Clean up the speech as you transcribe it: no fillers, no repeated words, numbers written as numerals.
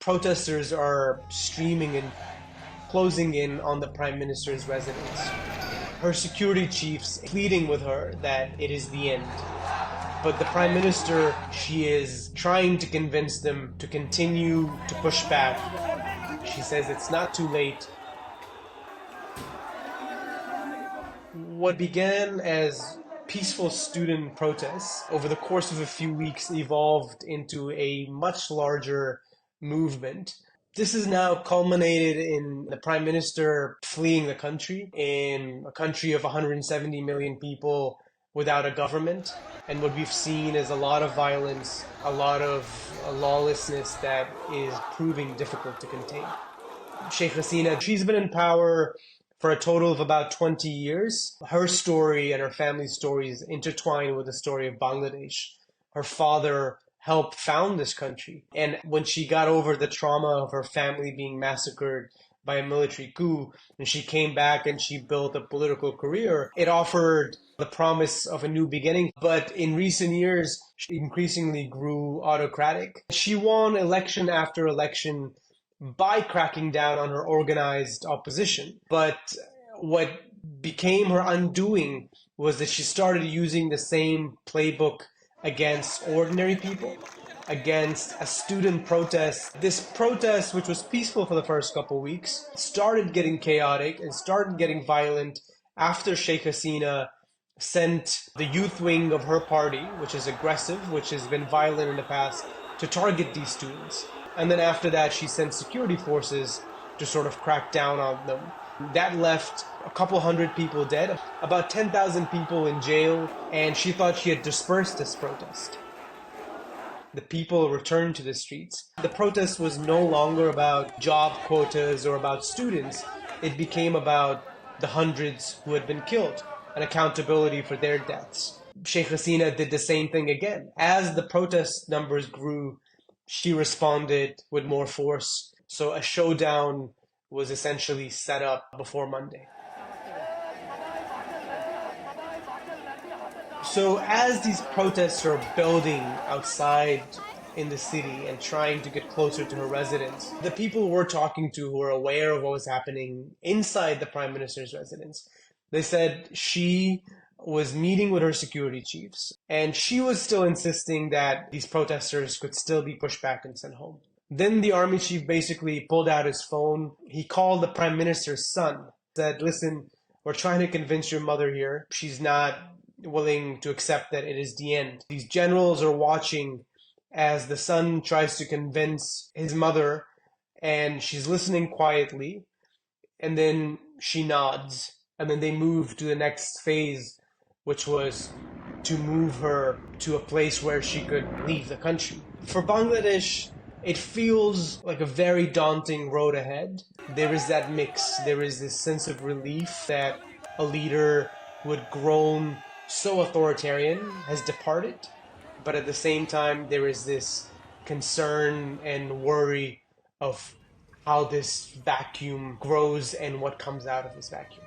Protesters are streaming and closing in on the Prime Minister's residence. Her security chiefs pleading with her that it is the end. But the Prime Minister, she is trying to convince them to continue to push back. She says it's not too late. What began as peaceful student protests over the course of a few weeks evolved into a much larger movement. This is now culminated in the Prime Minister fleeing the country, in a country of 170 million people without a government. And what we've seen is a lot of violence, a lot of lawlessness that is proving difficult to contain. Sheikh Hasina, she's been in power for a total of about 20 years. Her story and her family's stories intertwine with the story of Bangladesh. Her father helped found this country. And when she got over the trauma of her family being massacred by a military coup, and she came back and she built a political career, it offered the promise of a new beginning. But in recent years, she increasingly grew autocratic. She won election after election by cracking down on her organized opposition. But what became her undoing was that she started using the same playbook against ordinary people, against a student protest. This protest, which was peaceful for the first couple of weeks, started getting chaotic and started getting violent after Sheikh Hasina sent the youth wing of her party, which is aggressive, which has been violent in the past, to target these students. And then after that, she sent security forces to sort of crack down on them. That left a couple hundred people dead, about 10,000 people in jail, and she thought she had dispersed this protest. The people returned to the streets. The protest was no longer about job quotas or about students. It became about the hundreds who had been killed and accountability for their deaths. Sheikh Hasina did the same thing again. As the protest numbers grew, she responded with more force. So a showdown was essentially set up before Monday. So as these protests are building outside in the city and trying to get closer to her residence, the people we're talking to who are aware of what was happening inside the Prime Minister's residence, they said she was meeting with her security chiefs, and she was still insisting that these protesters could still be pushed back and sent home. Then the army chief basically pulled out his phone. He called the Prime Minister's son, said, listen, we're trying to convince your mother here. She's not willing to accept that it is the end. These generals are watching as the son tries to convince his mother, and she's listening quietly, and then she nods, and then they move to the next phase, which was to move her to a place where she could leave the country. For Bangladesh, it feels like a very daunting road ahead. There is that mix. There is this sense of relief that a leader who had grown so authoritarian has departed. But at the same time, there is this concern and worry of how this vacuum grows and what comes out of this vacuum.